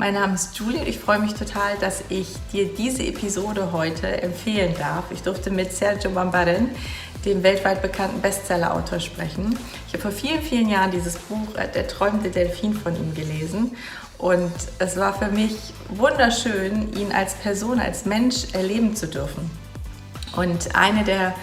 Mein Name ist Julie und ich freue mich total, dass ich dir diese Episode heute empfehlen darf. Ich durfte mit Sergio Bambarén, dem weltweit bekannten Bestseller-Autor, sprechen. Ich habe vor vielen, vielen Jahren dieses Buch Der träumende Delfin von ihm gelesen und es war für mich wunderschön, ihn als Person, als Mensch erleben zu dürfen. Und eine der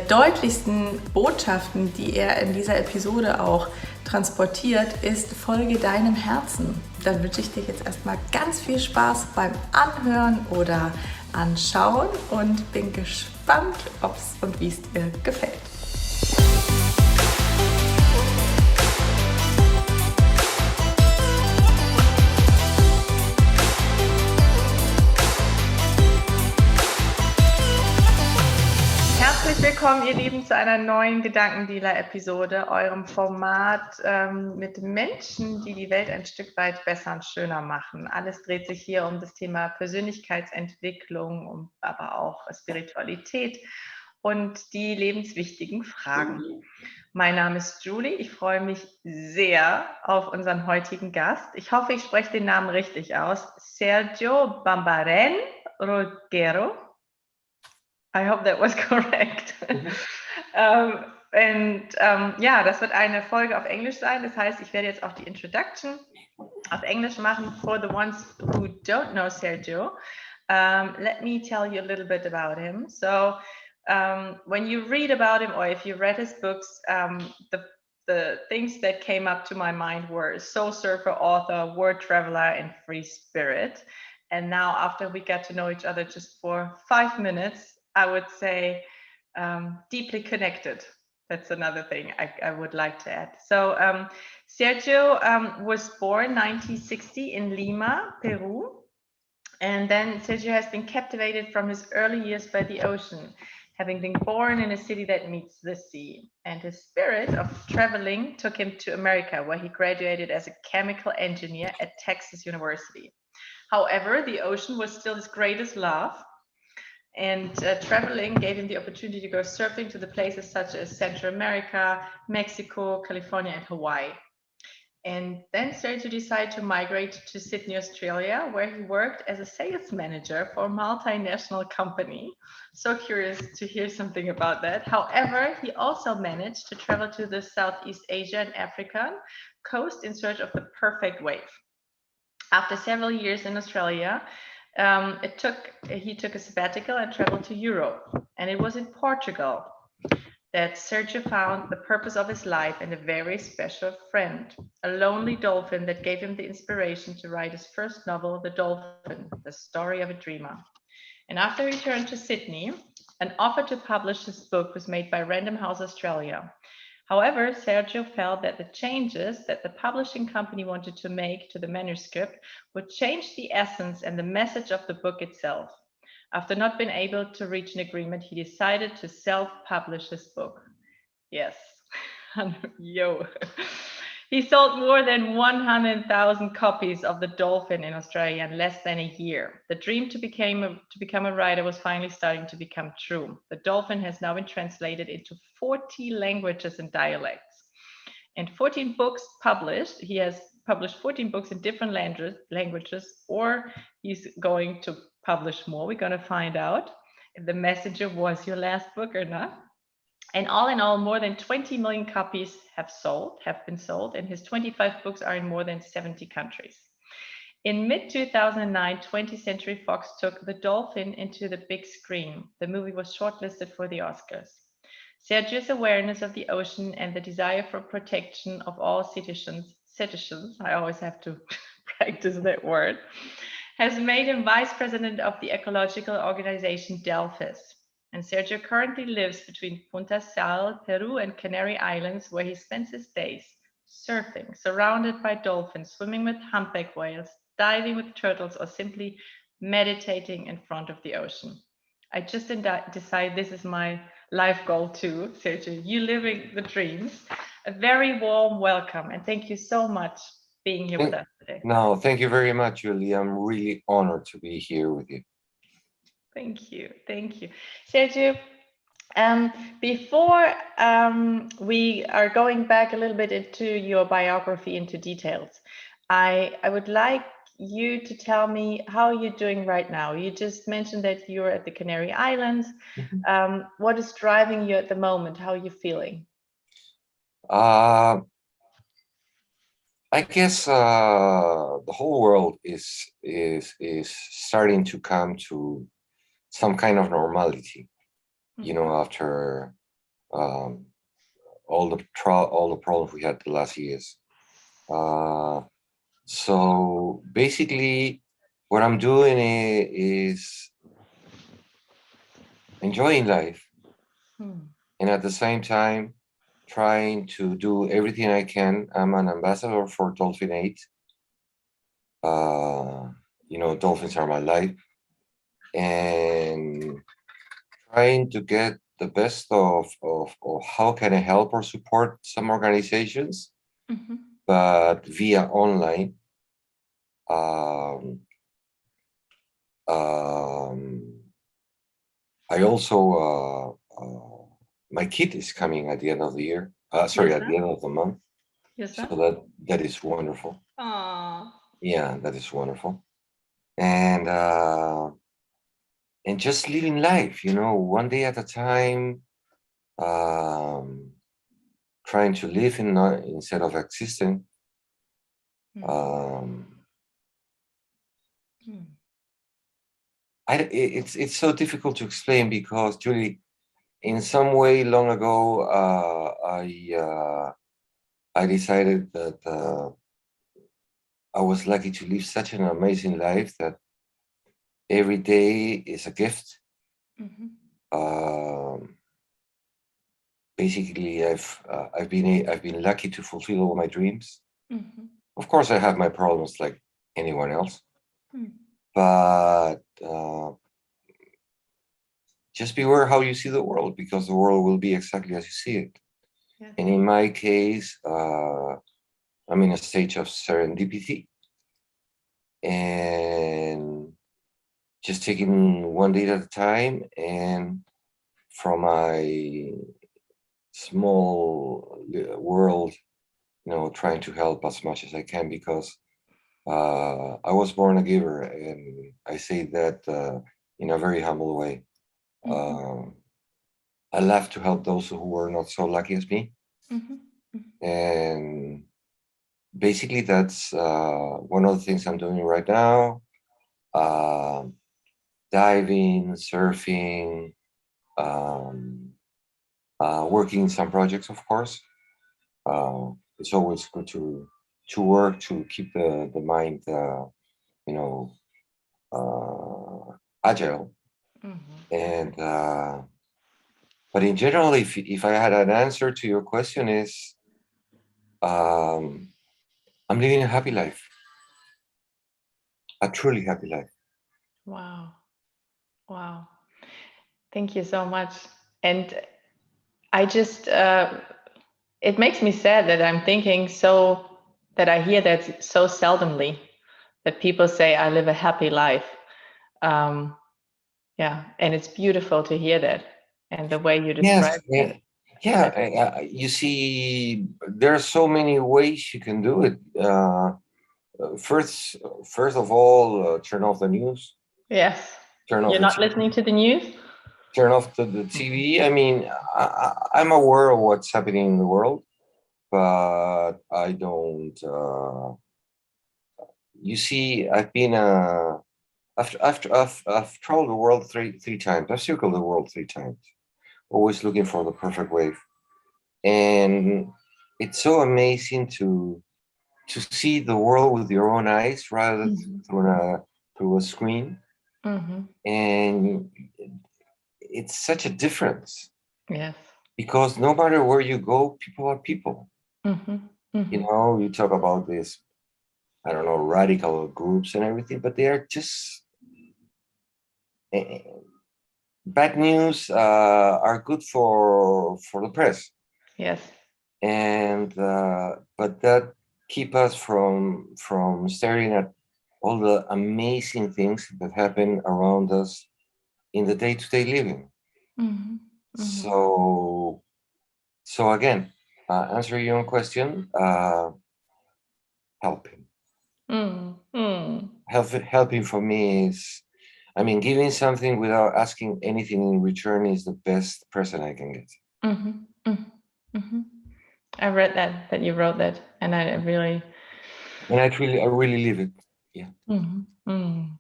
deutlichsten Botschaften, die er in dieser Episode auch transportiert, ist: Folge deinem Herzen. Dann wünsche ich dir jetzt erstmal ganz viel Spaß beim Anhören oder Anschauen und bin gespannt, ob es und wie es dir gefällt. Herzlich willkommen, ihr Lieben, zu einer neuen Gedankendealer-Episode, eurem Format mit Menschen, die die Welt ein Stück weit besser und schöner machen. Alles dreht sich hier um das Thema Persönlichkeitsentwicklung, aber auch Spiritualität und die lebenswichtigen Fragen. Mein Name ist Julie, ich freue mich sehr auf unseren heutigen Gast. Ich hoffe, ich spreche den Namen richtig aus. Sergio Bambarén Roggero. I hope that was correct. Ja, das wird eine Folge auf Englisch sein. Das heißt, ich werde jetzt auch die Introduction auf Englisch machen. For the ones who don't know Sergio, let me tell you a little bit about him. So when you read about him, or if you read his books, the things that came up to my mind were soul surfer, author, word traveler, and free spirit. And now, after we got to know each other just for 5 minutes, I would say deeply connected. That's another thing I would like to add. So Sergio was born 1960 in Lima, Peru. And then Sergio has been captivated from his early years by the ocean, having been born in a city that meets the sea. And his spirit of traveling took him to America, where he graduated as a chemical engineer at Texas University. However, the ocean was still his greatest love. And traveling gave him the opportunity to go surfing to the places such as Central America, Mexico, California, and Hawaii. And then Sergio decided to migrate to Sydney, Australia, where he worked as a sales manager for a multinational company. So curious to hear something about that. However, he also managed to travel to the Southeast Asia and African coast in search of the perfect wave. After several years in Australia, he took a sabbatical and traveled to Europe. And it was in Portugal that Sergio found the purpose of his life and a very special friend, a lonely dolphin that gave him the inspiration to write his first novel, The Dolphin, the story of a dreamer. And after he returned to Sydney, an offer to publish his book was made by Random House Australia. However, Sergio felt that the changes that the publishing company wanted to make to the manuscript would change the essence and the message of the book itself. After not being able to reach an agreement, he decided to self-publish his book. Yes, yo. He sold more than 100,000 copies of The Dolphin in Australia in less than a year. The dream to become a writer was finally starting to become true. The Dolphin has now been translated into 40 languages and dialects. And 14 books published. He has published 14 books in different languages, or he's going to publish more. We're going to find out if The Messenger was your last book or not. And all in all, more than 20 million copies have been sold, and his 25 books are in more than 70 countries. In mid-2009, 20th Century Fox took The Dolphin into the big screen. The movie was shortlisted for the Oscars. Sergio's awareness of the ocean and the desire for protection of all cetaceans, I always have to practice that word, has made him vice president of the ecological organization Delphis. And Sergio currently lives between Punta Sal, Peru, and Canary Islands, where he spends his days surfing, surrounded by dolphins, swimming with humpback whales, diving with turtles, or simply meditating in front of the ocean. I just decided this is my life goal too, Sergio. You living the dreams. A very warm welcome, and thank you so much being here with us today. No, thank you very much, Julie. I'm really honored to be here with you. Thank you. Sergio, before we are going back a little bit into your biography, into details, I would like you to tell me how you're doing right now. You just mentioned that you're at the Canary Islands. Mhm. What is driving you at the moment? How are you feeling? Uh, I guess the whole world is starting to come to some kind of normality. You know, after um, all the problems we had the last years. Uh, so basically, what I'm doing is enjoying life, Hmm. and at the same time trying to do everything I can. I'm an ambassador for Dolphin 8. Uh, you know, dolphins are my life, and trying to get the best of how can I help or support some organizations, Mhm. but via online. Um, um, I also, my kid is coming at the end of the year. Your Sorry, at the son? end of the month. Your So son? that is wonderful. Aw. Yeah, that is wonderful. And just living life, you know, one day at a time, um, trying to live in instead of existing. Hmm. Um, Hmm. it's so difficult to explain because Julie, in some way long ago, I decided that I was lucky to live such an amazing life that every day is a gift. Mhm. Um, Basically, I've been lucky to fulfill all my dreams. Mhm. Of course, I have my problems like anyone else, Hmm. but just beware how you see the world because the world will be exactly as you see it. Yes. And in my case, I'm in a stage of serendipity and just taking one day at a time, and from my small world, you know, trying to help as much as I can because I was born a giver, and I say that in a very humble way. Mhm. Um, I love to help those who were not so lucky as me, Mhm. Mhm. and basically that's one of the things I'm doing right now. Um Diving, surfing, um, working some projects, of course. It's always good to work to keep the mind, you know, agile. Mhm. And but in general, if I had an answer to your question, is um, I'm living a happy life, a truly happy life. Wow. Wow. Thank you so much. And I just, it makes me sad that I'm thinking so, that I hear that so seldomly, that people say I live a happy life. Um, yeah. And it's beautiful to hear that. And the way you Yes, describe it. yeah, yeah. That, You see, there are so many ways you can do it. First, first of all, turn off the news, yes. turn off You're the not TV, listening to the news? turn off the TV. I mean, I'm aware of what's happening in the world, but I don't. You see, I've traveled the world three times. I've circled the world three times, always looking for the perfect wave, and it's so amazing to see the world with your own eyes rather Mhm. through a screen, Mhm. and it's such a difference Yes. because no matter where you go, people are people. Mhm. You Mhm. know, you talk about this, I don't know, radical groups and everything, but they are just eh, bad news are good for the press, Yes. and but that keep us from staring at all the amazing things that happen around us in the day-to-day living. Mhm. Mhm. So again, answer your own question, helping. Mm, mm, Helping for me is, I mean, giving something without asking anything in return is the best present I can get. mhm, mm, mhm. I read that you wrote that, and I really. And I really live it. Yeah. Mhm, mm.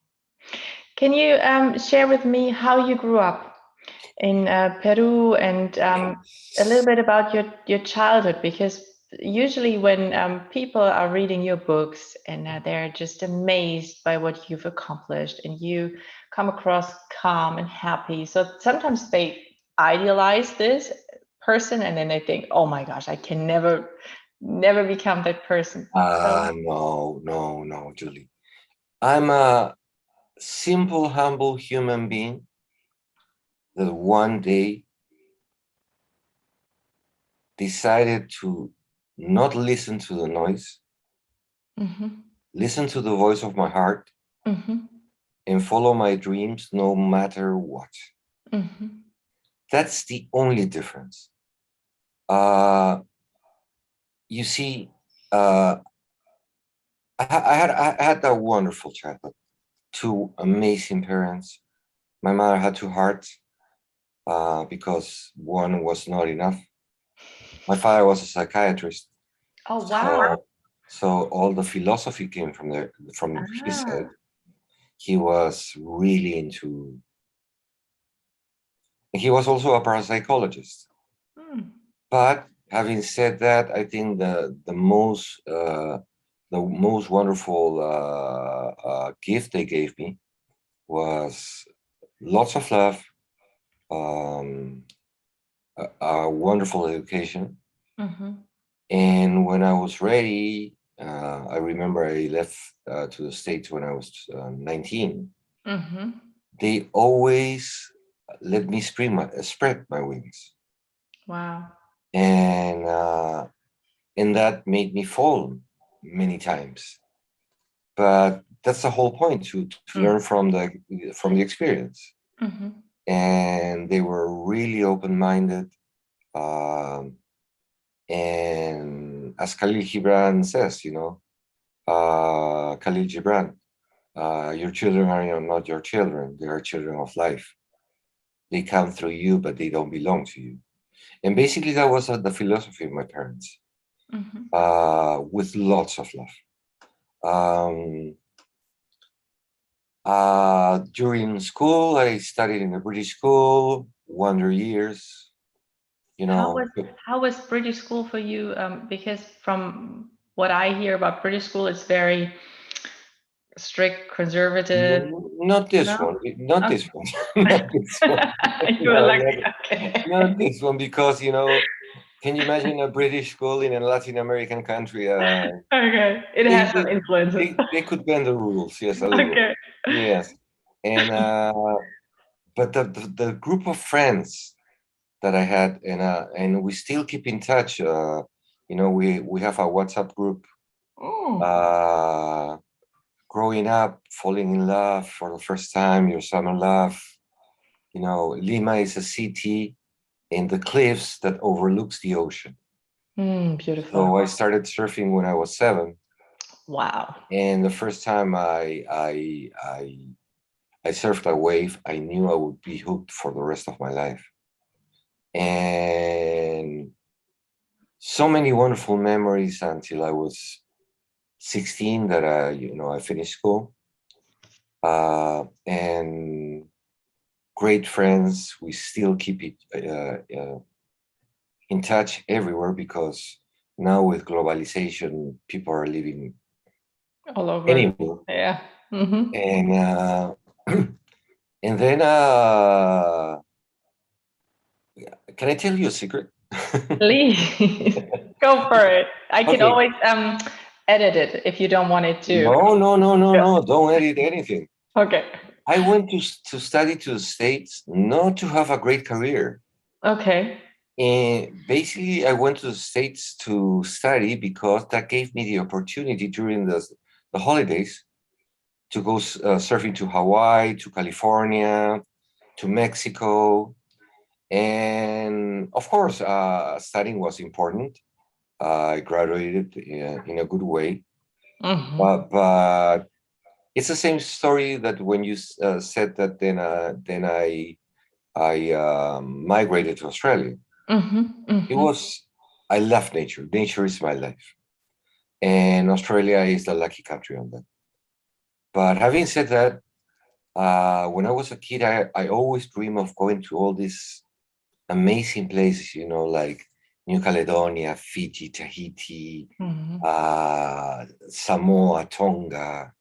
Can you share with me how you grew up in Peru, and a little Yes. bit about your childhood? Because usually when people are reading your books and they're just amazed by what you've accomplished, and you come across calm and happy, so sometimes they idealize this person, and then they think, oh my gosh, I can never become that person. So. No, no, no, Julie. I'm a simple, humble human being that one day decided to not listen to the noise, Mhm, listen to the voice of my heart, mhm, and follow my dreams no matter what. mhm, That's the only difference. Uh, you see, uh, I had a wonderful childhood. Two amazing parents. My mother had two hearts because one was not enough. My father was a psychiatrist, Oh wow. so all the philosophy came from there, from his Ah. head. He was really into. He was also a parapsychologist. Hmm. But having said that, I think the most wonderful gift they gave me was lots of love, um, a wonderful education. Mhm, And when I was ready, I remember I left to the States when I was 19. mhm. They always let me spread my wings. Wow. And that made me fall many times. But that's the whole point, to Mm, learn from the experience. mhm, And they were really open-minded. Um, and as Khalil Gibran says, Khalil Gibran, your children are not your children; they are children of life. They come through you, but they don't belong to you. And basically, that was the philosophy of my parents, mhm. with lots of love. Um, During school, I studied in a British school, wonder years, you How know. was how was British school for you? Because from what I hear about British school, it's very strict, conservative. Not this No? one, not Okay. this one, not this one. You were No, lucky. Okay. not this one, because, can you imagine a British school in a Latin American country? Okay. It They, has some they, influences. they could bend the rules, yes, a little. Okay. Yes. And, but the group of friends that I had, and we still keep in touch. We have a WhatsApp group. Mm. Uh, Growing up, falling in love for the first time, your summer love. Lima is a city in the cliffs that overlooks the ocean. Mm, beautiful. So I started surfing when I was 7, Wow. and the first time I surfed a wave, I knew I would be hooked for the rest of my life. And so many wonderful memories until I was 16, that I finished school, and great friends. We still keep it in touch everywhere, because now with globalization, people are living All over. anywhere. Yeah. Mm-hmm. And and then can I tell you a secret? Please go for it. I can Okay. always edit it if you don't want it to. No, no, no, no, Yeah. no. Don't edit anything. Okay. I went to study to the States, not to have a great career. Okay. And basically, I went to the States to study because that gave me the opportunity during the holidays to go surfing to Hawaii, to California, to Mexico. And of course, studying was important. I graduated in a good way. Mhm. But it's the same story that when you said that then I migrated to Australia. Mhm. It Mhm. was I love nature. Nature is my life, and Australia is the lucky country on that. But having said that, when I was a kid, I always dream of going to all these amazing places, like New Caledonia, Fiji, Tahiti, Mhm. Samoa, Tonga,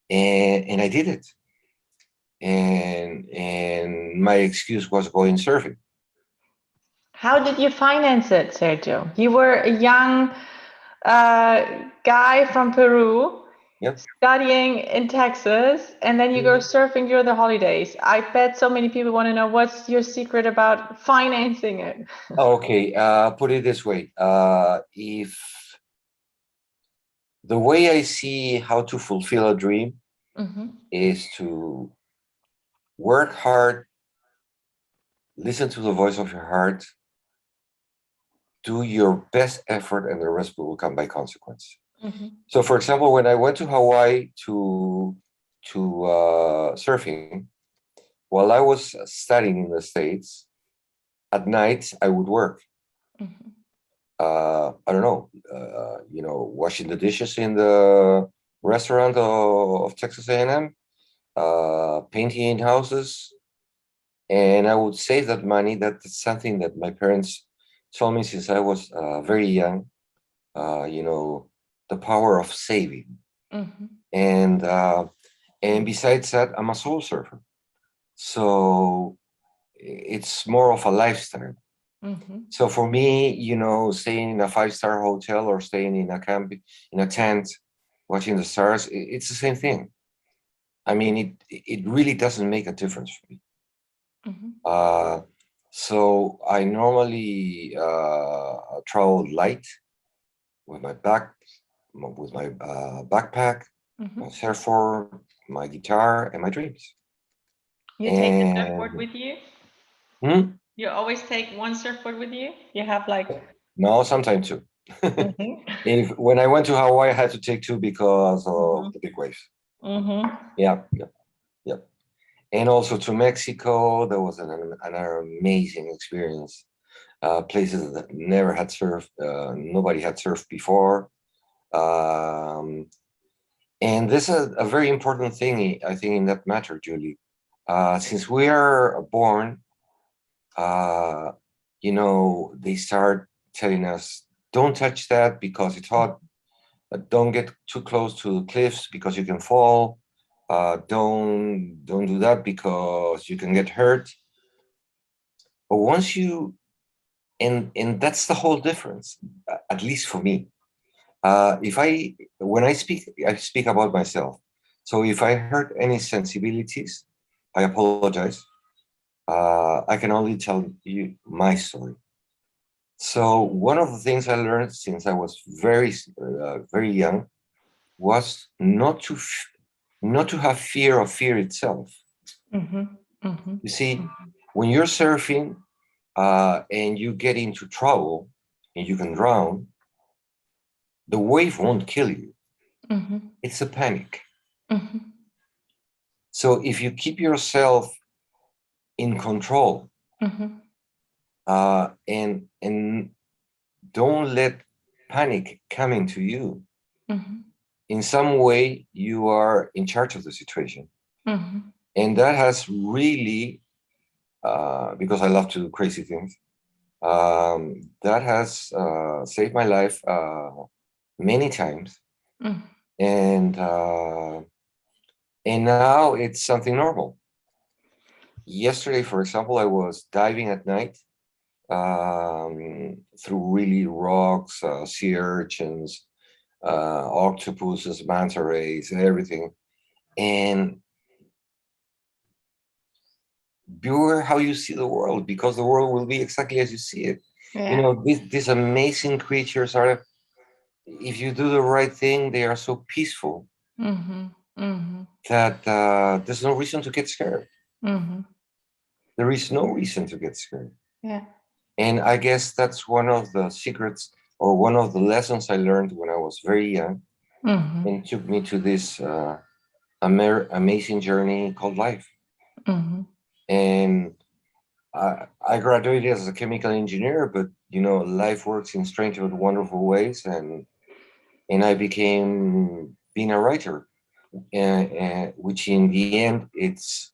and I did it. And my excuse was going surfing. How did you finance it, Sergio? You were a young guy from Peru Yep. studying in Texas, and then you go surfing during the holidays. I bet so many people want to know what's your secret about financing it. Okay. Put it this way: if the way I see how to fulfill a dream Mm-hmm. is to work hard, listen to the voice of your heart, do your best effort, and the rest will come by consequence. Mm-hmm. So, for example, when I went to Hawaii to surfing, while I was studying in the States, at night I would work. Mm-hmm. I don't know, washing the dishes in the restaurant of Texas A&M, painting in houses, and I would save that money. That's something that my parents told me since I was very young. The power of saving, Mm-hmm. and besides that, I'm a soul surfer, so it's more of a lifestyle. Mm-hmm. So for me, staying in a five-star hotel or staying in a camp in a tent, watching the stars, it's the same thing. I mean, it really doesn't make a difference for me. Mm-hmm. Uh, so I normally travel light with my backpack, Mm-hmm. my surfboard, my guitar, and my dreams. You take the surfboard And with you? hmm, You always take one surfboard with you? You have like. no, sometimes two. Mm-hmm. If when I went to Hawaii, I had to take two because Mm-hmm. of the big waves. Mm-hmm. Yeah, yeah, yeah. And also to Mexico, there was an amazing experience. Places that never had surfed, nobody had surfed before. Um, and this is a very important thing, I think, in that matter, Julie. Since we are born, uh, they start telling us, don't touch that because it's hot. Don't get too close to the cliffs because you can fall. Don't do that because you can get hurt. But once you and that's the whole difference, at least for me. If I when I speak about myself. So if I hurt any sensibilities, I apologize. I can only tell you my story. So one of the things I learned since I was very young was not to have fear of fear itself. Mm-hmm. Mm-hmm. You see, when you're surfing and you get into trouble and you can drown, the wave won't kill you. Mm-hmm. It's a panic. Mm-hmm. So if you keep yourself in control Mm-hmm. and don't let panic come into you, Mm-hmm. in some way you are in charge of the situation. Mm-hmm. And that has really, because I love to do crazy things, that has saved my life many times. Mm-hmm. And now it's something normal. Yesterday, for example, I was diving at night through really rocks, sea urchins, octopuses, manta rays, and everything. And beware how you see the world, because the world will be exactly as you see it. Yeah. These amazing creatures are, if you do the right thing, they are so peaceful Mm-hmm. Mm-hmm. that there's no reason to get scared. Mm-hmm. There is no reason to get scared. Yeah. And I guess that's one of the secrets or one of the lessons I learned when I was very young. and took me to this amazing journey called life. And I graduated as a chemical engineer, but life works in strange but wonderful ways, and I became being a writer, which in the end it's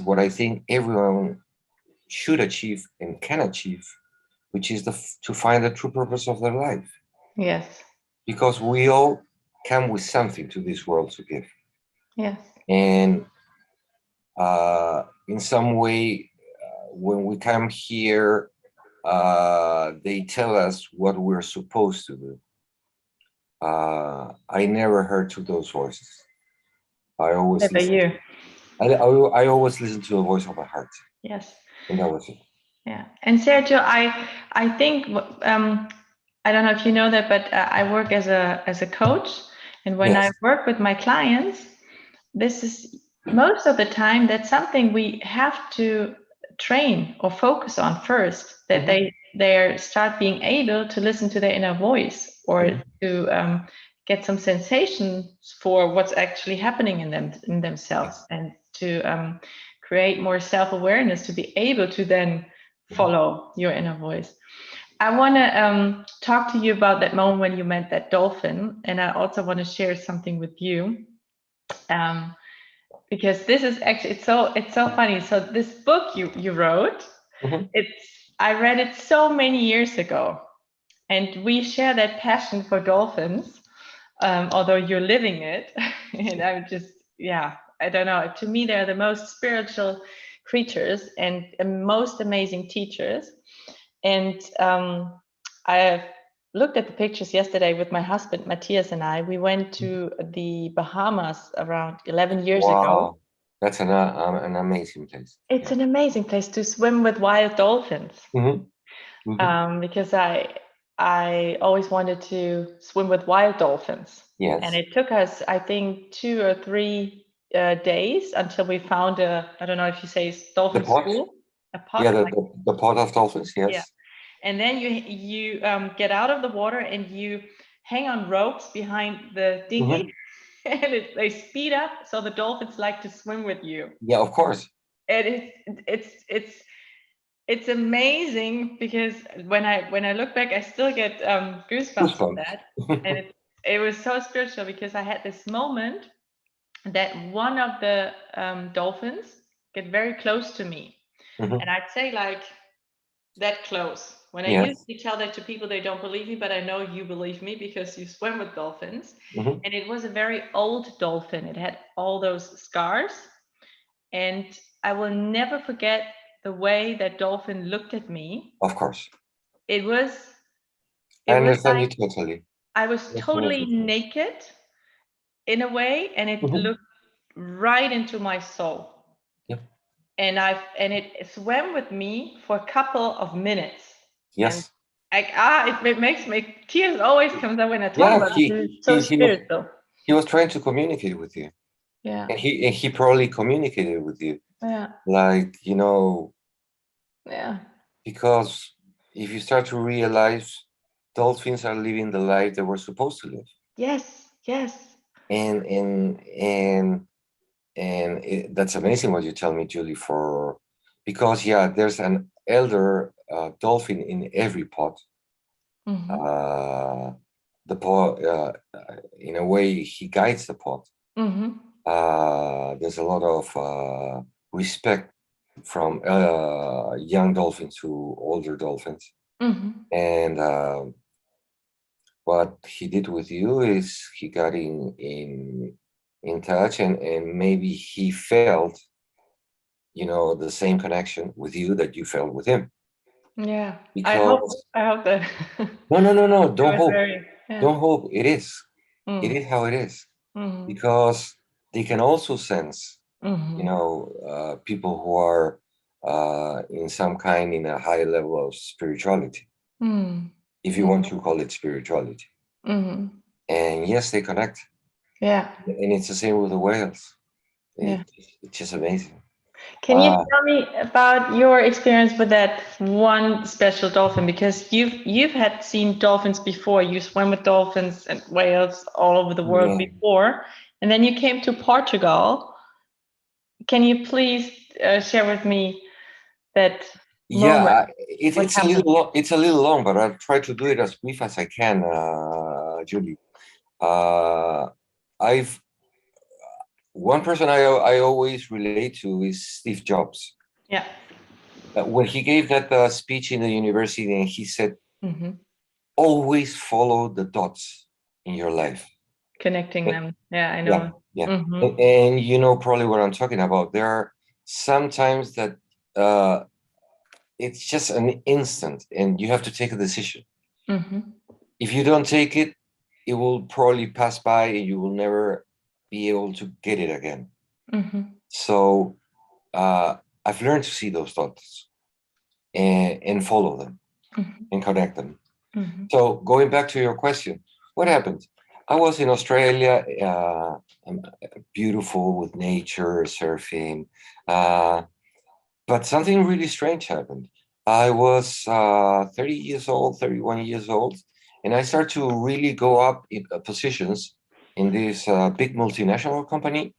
what I think everyone should achieve and can achieve, which is to find the true purpose of their life. Yes. Because we all come with something to this world to give. Yes. And in some way, when we come here, they tell us what we're supposed to do. I never heard to those voices. I always listen. I always listen to the voice of my heart. Yes. And that was it. Yeah. And Sergio, I think I don't know if you know that, but I work as a coach, and when I work with my clients, this is most of the time that's something we have to train or focus on first, that they start being able to listen to their inner voice, or to get some sensations for what's actually happening in themselves, and to create more self-awareness to be able to then follow your inner voice. I want to talk to you about that moment when you met that dolphin, and I also want to share something with you, because this is actually it's so funny. So this book you wrote, I read it so many years ago, and we share that passion for dolphins, although you're living it, and I'm just I don't know. To me, they're the most spiritual creatures and most amazing teachers. And I have looked at the pictures yesterday with my husband, Matthias, and I. We went to the Bahamas around 11 years ago. That's an amazing place. It's an amazing place to swim with wild dolphins. Because I always wanted to swim with wild dolphins. Yes. And it took us, I think, 2 or 3 days until we found I don't know if you say dolphin school. A pod? Yeah, the pod of dolphins, yes. Yeah. And then you get out of the water and you hang on ropes behind the dinghy, and they speed up, so the dolphins like to swim with you. Yeah, of course. And it's amazing, because when I look back, I still get goosebumps from that. And it was so spiritual, because I had this moment that one of the dolphins get very close to me, and I'd say like that close. When I usually tell that to people, they don't believe me, but I know you believe me because you swim with dolphins. And it was a very old dolphin. It had all those scars, and I will never forget the way that dolphin looked at me. Of course. It was I understand you totally. I was totally naked in a way, and it looked right into my soul. Yep. And it swam with me for a couple of minutes. Yes. And it makes me tears always comes up when I talk about it. It's so spiritual. He was trying to communicate with you. Yeah. And he probably communicated with you. Yeah. Like, Yeah. Because if you start to realize dolphins are living the life they were supposed to live. Yes. Yes. And that's amazing what you tell me, Julie, because there's an elder dolphin in every pod. The pod, in a way, he guides the pod. There's a lot of respect from young dolphins to older dolphins. And what he did with you is he got in touch, and maybe he felt the same connection with you that you felt with him. Yeah. I hope that no don't hope. Don't hope. It is how it is. Because they can also sense people who are in a high level of spirituality, if you want to call it spirituality. And yes, they connect. Yeah. And it's the same with the whales. It's just amazing. Can you tell me about your experience with that one special dolphin? Because you've had seen dolphins before. You swam with dolphins and whales all over the world before, and then you came to Portugal. Can you please share with me that moment? It's a little long, but I'll try to do it as brief as I can, Julie. One person I always relate to is Steve Jobs. Yeah. When he gave that speech in the university, and he said, always follow the dots in your life. Connecting them. Yeah, I know. Yeah. And you know probably what I'm talking about. There are sometimes that it's just an instant and you have to take a decision. If you don't take it, it will probably pass by and you will never be able to get it again. So I've learned to see those thoughts and follow them and connect them. So going back to your question, what happened? I was in Australia, beautiful with nature, surfing, but something really strange happened. I was 30 years old, 31 years old, and I started to really go up in positions in this big multinational company.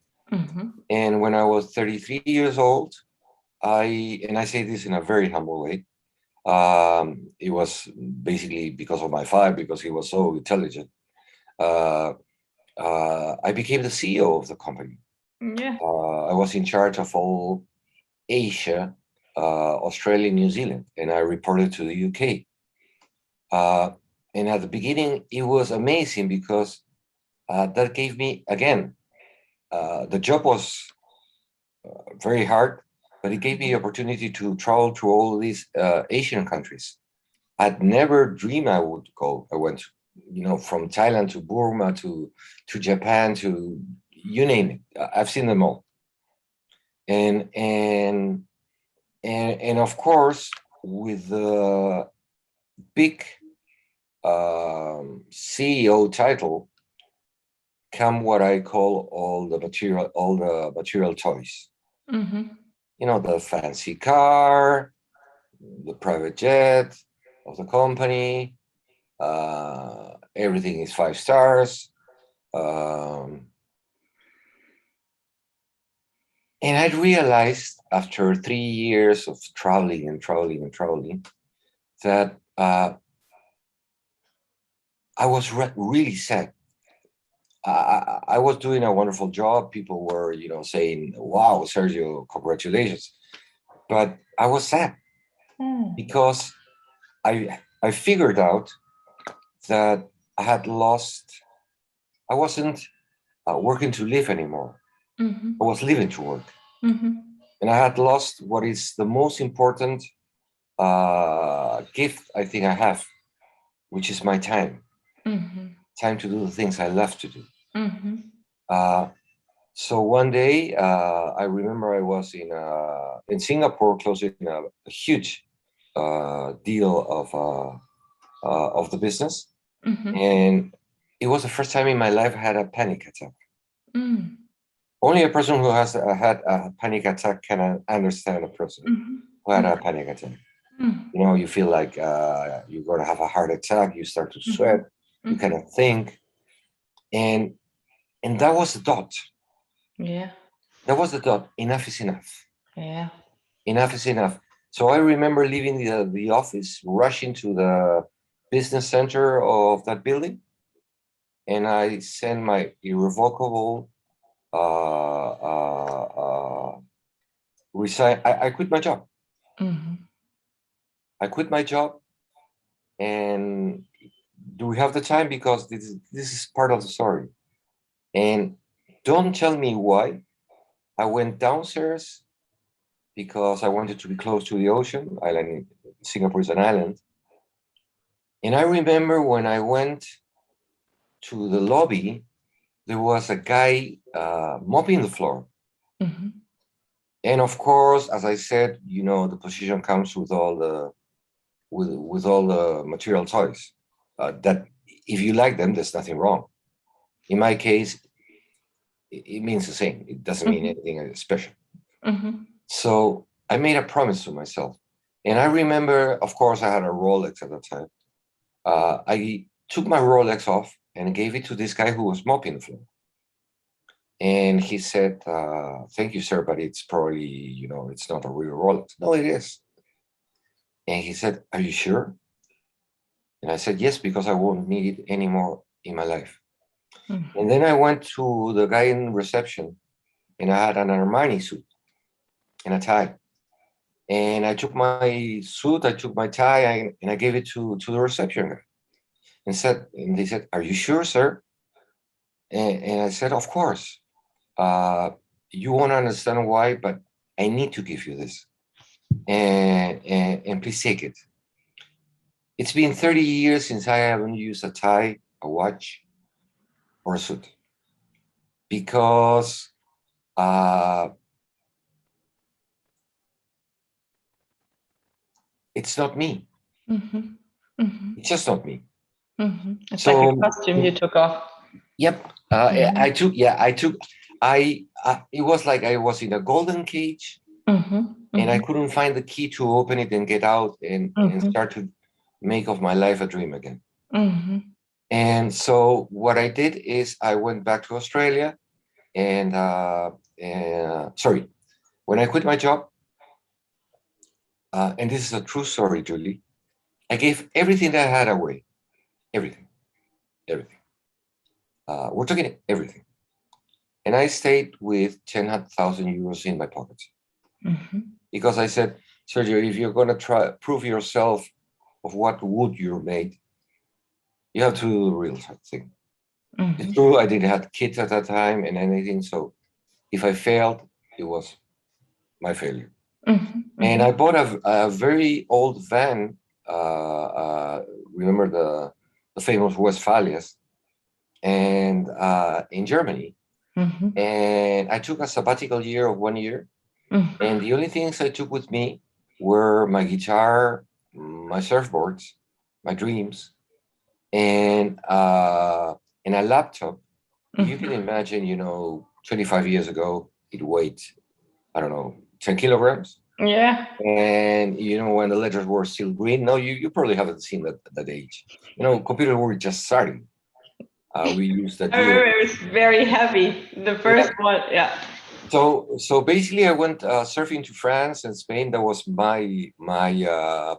And when I was 33 years old, I say this in a very humble way, it was basically because of my father, because he was so intelligent. I became the CEO of the company. I was in charge of all Asia, Australia, New Zealand, and I reported to the UK. And at the beginning, it was amazing because that gave me, again, the job was very hard, but it gave me the opportunity to travel to all these Asian countries. I'd never dreamed I would go. I went, from Thailand to Burma to Japan to you name it. I've seen them all. And of course, with the big CEO title come what I call all the material toys. The fancy car, the private jet of the company, everything is 5 stars. And I realized after 3 years of traveling that I was really sad. I was doing a wonderful job. People were, saying, "Wow, Sergio, congratulations!" But I was sad because I figured out that I had lost. I wasn't working to live anymore. I was living to work, and I had lost what is the most important gift I think I have, which is my time. Time to do the things I love to do. So one day, I remember I was in Singapore closing a huge deal of the business, and it was the first time in my life I had a panic attack. Only a person who has had a panic attack can understand a person who had a panic attack. You feel like you're going to have a heart attack. You start to sweat. You cannot think, and that was the thought. That was the thought. Enough is enough. Enough is enough. So I remember leaving the office, rushing to the business center of that building, and I sent my irrevocable resign. I quit my job. I quit my job, and do we have the time? Because this is part of the story. And don't tell me why. I went downstairs because I wanted to be close to the ocean. Singapore is an island. And I remember when I went to the lobby, there was a guy mopping the floor. And of course, as I said, the position comes with all the with all the material toys. That if you like them, there's nothing wrong. In my case, it means the same. It doesn't mean anything special. So I made a promise to myself. And I remember, of course, I had a Rolex at the time. I took my Rolex off and gave it to this guy who was mopping the floor. And he said, thank you, sir, but it's probably, it's not a real Rolex. No, it is. And he said, are you sure? And I said, yes, because I won't need it anymore in my life. Mm-hmm. And then I went to the guy in reception, and I had an Armani suit and a tie. And I took my suit, I took my tie, and I gave it to the reception guy. And they said, are you sure, sir? And I said, of course. You won't understand why, but I need to give you this. And please take it. It's been 30 years since I haven't used a tie, a watch, or a suit. Because it's not me. Mm-hmm. Mm-hmm. It's just not me. Mm-hmm. It's So, like a costume you took off. yep. It was like I was in a golden cage, Mm-hmm. and I Mm-hmm. couldn't find the key to open it and get out and start to make of my life a dream again. Mm-hmm. And so what I did is I went back to Australia, and when I quit my job, and this is a true story, Julie, I gave everything that I had away. Everything. We're talking everything. And I stayed with 10,000 euros in my pocket. Mm-hmm. Because I said, Sergio, if you're going to try prove yourself of what wood you're made, you have to do the real thing. Mm-hmm. It's true, I didn't have kids at that time and anything. So if I failed, it was my failure. Mm-hmm. And I bought a very old van. Remember the famous Westphalias, and in Germany. Mm-hmm. And I took a sabbatical year of 1 year. Mm-hmm. And the only things I took with me were my guitar, my surfboards, my dreams, and a laptop. You can imagine, 25 years ago, it weighed, I don't know, 10 kilograms. Yeah. And, when the letters were still green, no, you probably haven't seen that age. Computers were just starting. We used that. I remember it was very heavy. The first one, yeah. So basically, I went surfing to France and Spain. That was my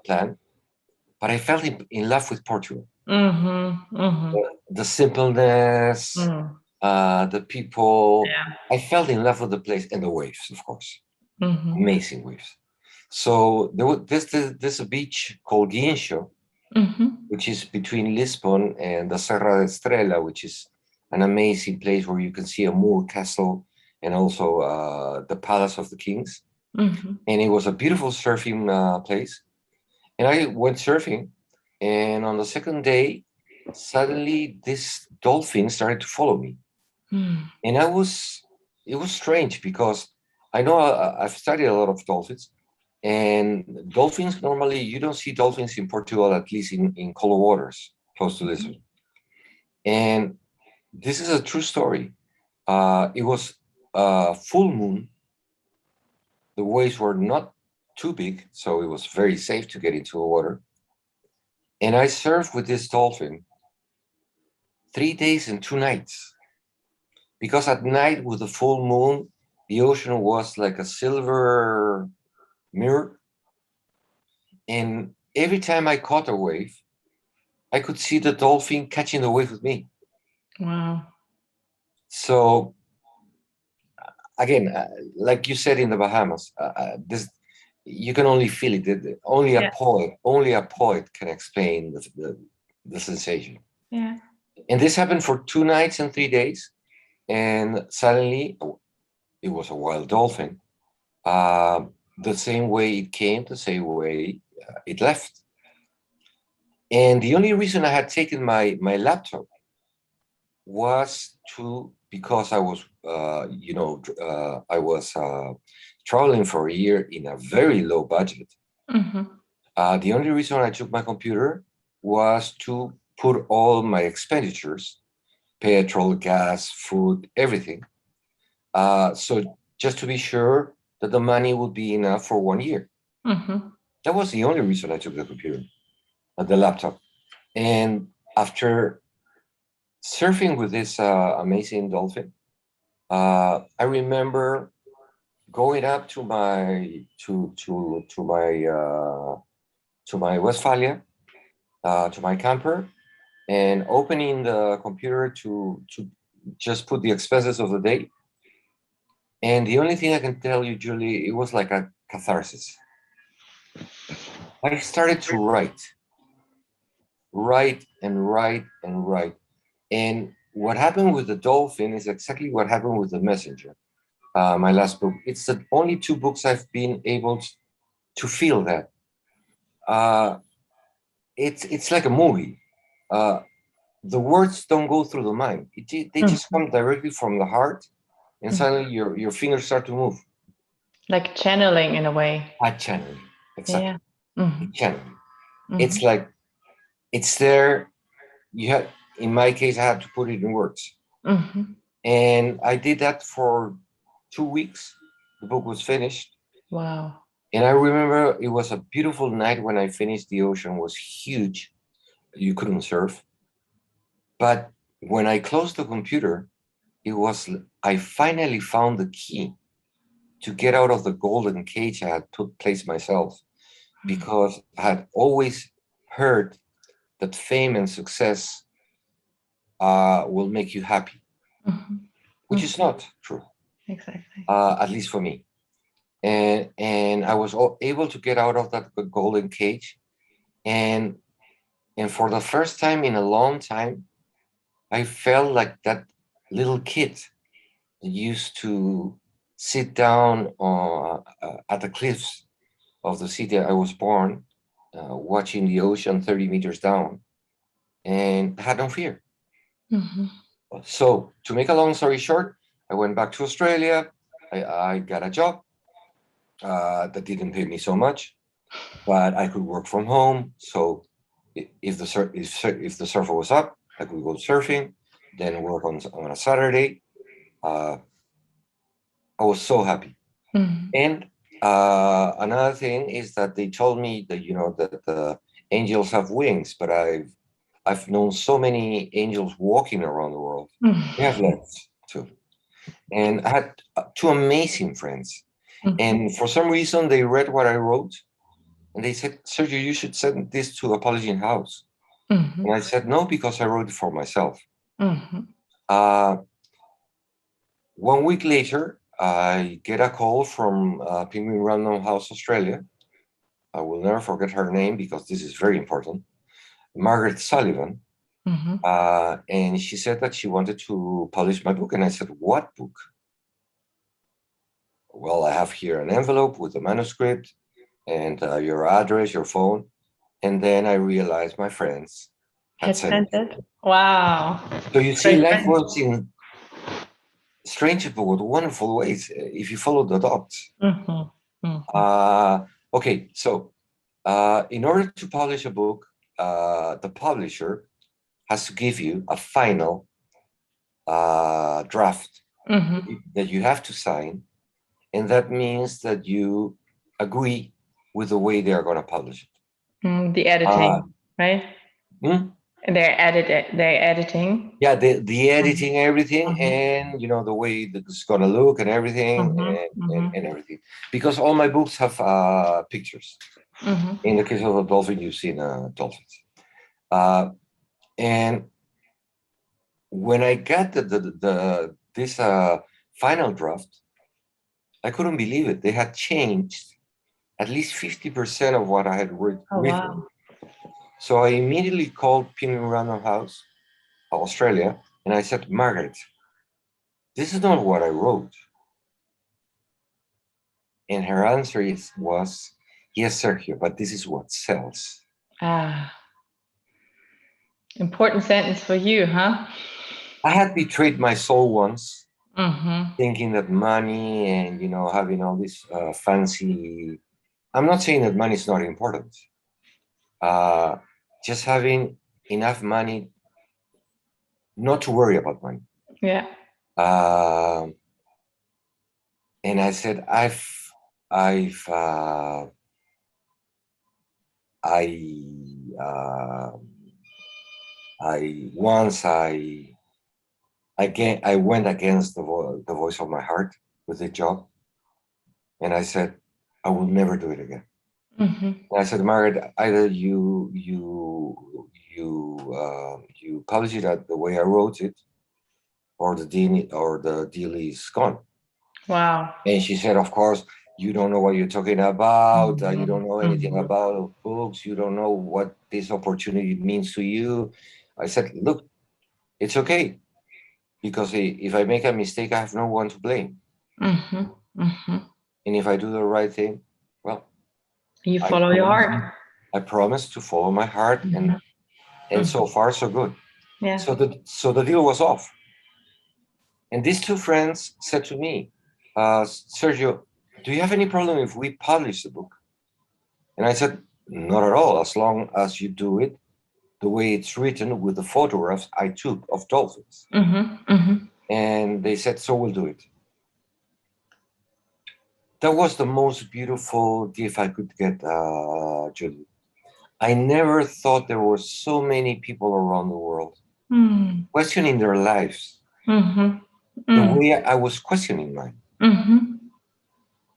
plan. But I fell in love with Portugal. Mm-hmm. Mm-hmm. The simpleness, the people. Yeah. I fell in love with the place and the waves, of course. Mm-hmm. Amazing waves. So there's a beach called Guincho, which is between Lisbon and the Serra de Estrela, which is an amazing place where you can see a Moor castle and also the Palace of the Kings. And it was a beautiful surfing place. And I went surfing, and on the second day, suddenly this dolphin started to follow me. And it was strange because I know I've studied a lot of dolphins, and dolphins, normally you don't see dolphins in Portugal, at least in colder waters, close to Lisbon. And this is a true story. It was a full moon. The waves were not too big, so it was very safe to get into the water. And I surfed with this dolphin 3 days and 2 nights. Because at night with the full moon, the ocean was like a silver mirror. And every time I caught a wave, I could see the dolphin catching the wave with me. Wow. So again, like you said in the Bahamas, this you can only feel it. Only a poet can explain the sensation. Yeah. And this happened for 2 nights and 3 days, and suddenly it was a wild dolphin. The same way it came, the same way it left. And the only reason I had taken my laptop was because I was, I was traveling for a year in a very low budget. The only reason I took my computer was to put all my expenditures, petrol, gas, food, everything. So just to be sure that the money would be enough for 1 year. Mm-hmm. That was the only reason I took the computer, the laptop. And after surfing with this amazing dolphin, I remember going up to my Westphalia, to my camper, and opening the computer to just put the expenses of the day. And the only thing I can tell you, Julie, it was like a catharsis. I started to write and write and write. And what happened with the dolphin is exactly what happened with the messenger. My last book. It's the only two books I've been able to feel that. It's like a movie. The words don't go through the mind. They just come directly from the heart, and suddenly your fingers start to move. Like channeling in a way. Channeling, exactly. Yeah. Mm-hmm. Channeling. Mm-hmm. It's like it's there. You have. In my case, I had to put it in words, and I did that for 2 weeks. The book was finished. Wow. And I remember it was a beautiful night when I finished. The ocean was huge. You couldn't surf. But when I closed the computer, I finally found the key to get out of the golden cage I had placed myself, because I had always heard that fame and success will make you happy, which is not true. Exactly. At least for me. And I was able to get out of that golden cage, and for the first time in a long time, I felt like that little kid that used to sit down at the cliffs of the city I was born, watching the ocean 30 meters down, and had no fear. So, to make a long story short, I went back to Australia. I got a job that didn't pay me so much, but I could work from home. So if the surfer was up, I could go surfing, then work on a Saturday. I was so happy. And another thing is that they told me that that the angels have wings, but I've known so many angels walking around the world. They have legs too, and I had two amazing friends. And for some reason, they read what I wrote, and they said, "Sergio, you should send this to a publishing house." And I said, "No, because I wrote it for myself." 1 week later, I get a call from Penguin Random House Australia. I will never forget her name because this is very important. Margaret Sullivan. And she said that she wanted to publish my book. And I said, "What book?" "Well, I have here an envelope with the manuscript and your address, your phone." And then I realized my friends had sent it. Wow. So you see, life works in strange but wonderful ways if you follow the dots. Okay, so in order to publish a book, the publisher has to give you a final draft that you have to sign, and that means that you agree with the way they are going to publish it. The editing, right? They're editing. Yeah, the editing, everything, and the way that it's going to look and everything, and everything. Because all my books have pictures. In the case of a dolphin, you've seen dolphins. And when I got this final draft, I couldn't believe it. They had changed at least 50% of what I had written. Wow. So I immediately called Penguin Random House, Australia, and I said, "Margaret, this is not what I wrote." And her answer was, "Yes, Sergio, but this is what sells." Important sentence for you, huh? I had betrayed my soul once, thinking that money and having all this fancy. I'm not saying that money is not important. Just having enough money not to worry about money. Yeah. And I said, I've I went against the voice of my heart with the job, and I said I will never do it again. And I said, Margaret, either you publish it the way I wrote it, or the deal is gone. Wow. And she said, of course, you don't know what you're talking about. You don't know anything about books. You don't know what this opportunity means to you. I said, look, it's okay, because if I make a mistake, I have no one to blame. And if I do the right thing, well, you follow your heart. I promise to follow my heart, and so far so good. Yeah. So the deal was off. And these two friends said to me, Sergio, do you have any problem if we publish the book? And I said, not at all, as long as you do it the way it's written with the photographs I took of dolphins. And they said, so we'll do it. That was the most beautiful gift I could get, Julie. I never thought there were so many people around the world questioning their lives the way I was questioning mine.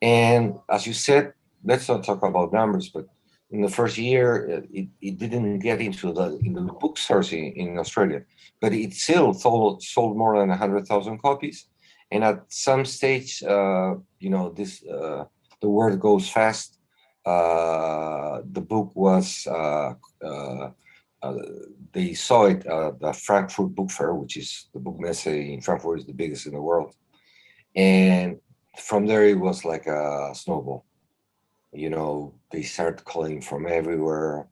And as you said, let's not talk about numbers, but in the first year, it didn't get into the bookstores in Australia, but it still sold more than 100,000 copies. And at some stage, the word goes fast. The book was, they saw it at the Frankfurt Book Fair, which is the book messe in Frankfurt, is the biggest in the world. And from there, it was like a snowball. They started calling from everywhere.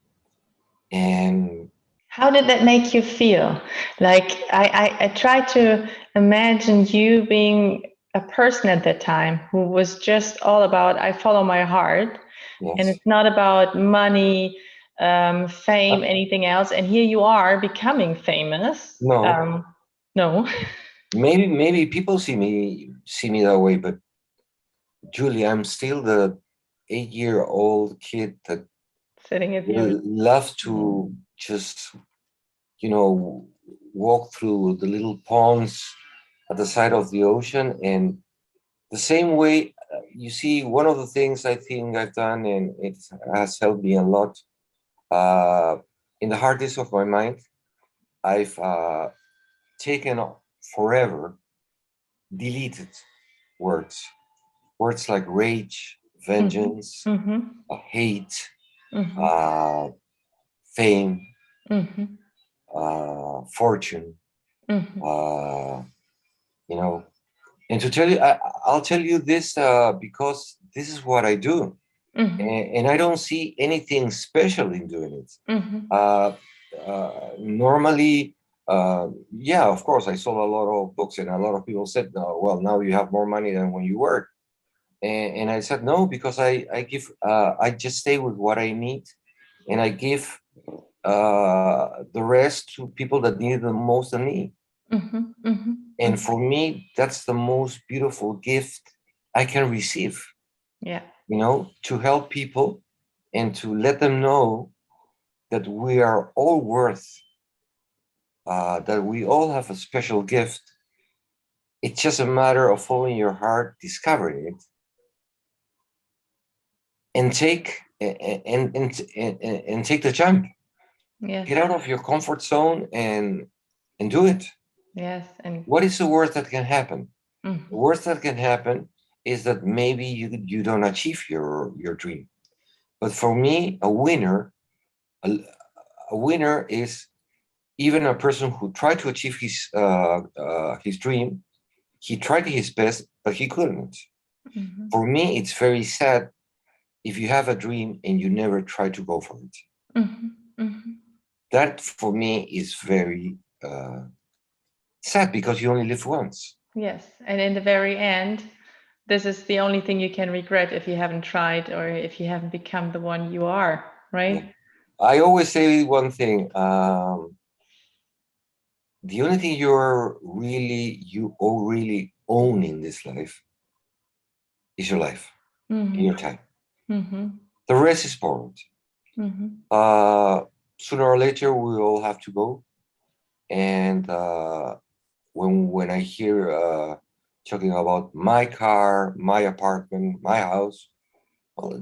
And how did that make you feel? Like, I try to imagine you being a person at that time who was just all about, I follow my heart. Yes. And it's not about money, fame, anything else. And here you are becoming famous. No. No. Maybe people see me that way, but Julie, I'm still the 8-year-old kid that sitting at you loves to just, walk through the little ponds at the side of the ocean. And the same way, you see, one of the things I think I've done, and it has helped me a lot, in the hard disk of my mind, I've taken forever deleted words like rage, vengeance, hate, fame, fortune, and to tell you, I'll tell you this because this is what I do, and I don't see anything special in doing it. Normally, yeah, of course, I sold a lot of books, and a lot of people said, "No, well, now you have more money than when you worked." And I said, no, because I just stay with what I need, and I give the rest to people that need it the most than me. And for me, that's the most beautiful gift I can receive. Yeah. To help people and to let them know that we are all worth, that we all have a special gift. It's just a matter of following your heart, discovering it, and take take the jump. Yes. Get out of your comfort zone and do it. Yes. And what is the worst that can happen? The worst that can happen is that maybe you don't achieve your dream. But for me, a winner is even a person who tried to achieve his dream. He tried his best, but he couldn't. For me, it's very sad if you have a dream and you never try to go for it. That for me is very sad, because you only live once. Yes, and in the very end, this is the only thing you can regret if you haven't tried, or if you haven't become the one you are, right? Yeah. I always say one thing. The only thing you really own in this life is your life. in your time. Mm-hmm. The rest is borrowed. Mm-hmm. Sooner or later, we all have to go. And when I hear talking about my car, my apartment, my house, well,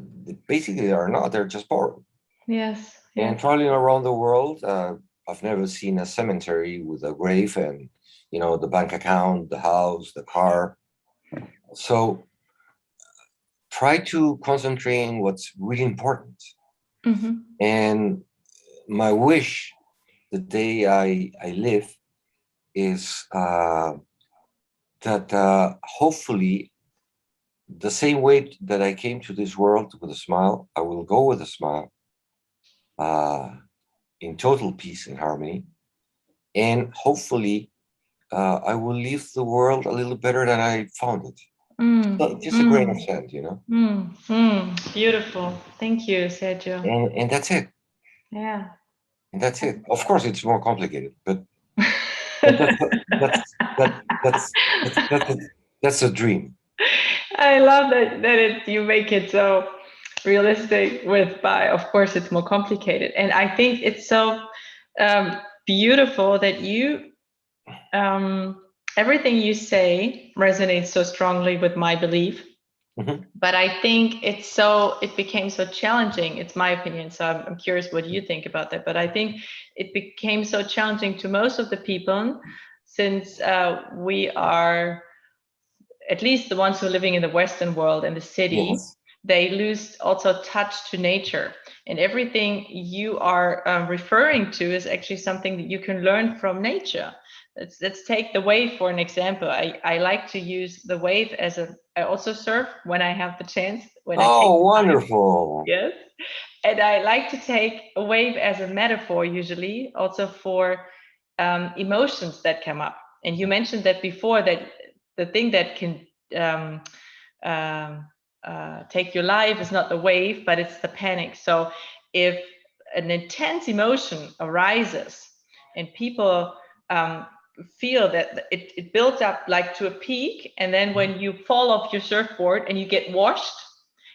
basically they are not. They're just borrowed. Yes. And Yes. traveling around the world, I've never seen a cemetery with a grave and, the bank account, the house, the car. So try to concentrate on what's really important. Mm-hmm. And my wish, the day I live, is that hopefully the same way that I came to this world with a smile, I will go with a smile, in total peace and harmony. And hopefully, I will leave the world a little better than I found it. So just a grain of sand. Beautiful. Thank you, Sergio. And that's it. Yeah. And that's it. Of course, it's more complicated, but that's a dream. I love that you make it so realistic by, of course, it's more complicated. And I think it's so beautiful that everything you say resonates so strongly with my belief. Mm-hmm. But I think it became so challenging. It's my opinion. So I'm curious what you think about that. But I think it became so challenging to most of the people since we are, at least the ones who are living in the Western world and the city, Yes. they lose also touch to nature. And everything you are referring to is actually something that you can learn from nature. Let's take the wave for an example. I like to use the wave I also surf when I have the chance. Oh, wonderful. Yes. And I like to take a wave as a metaphor usually also for emotions that come up. And you mentioned that before, that the thing that can take your life is not the wave, but it's the panic. So if an intense emotion arises and people feel that it builds up like to a peak, and then when you fall off your surfboard and you get washed,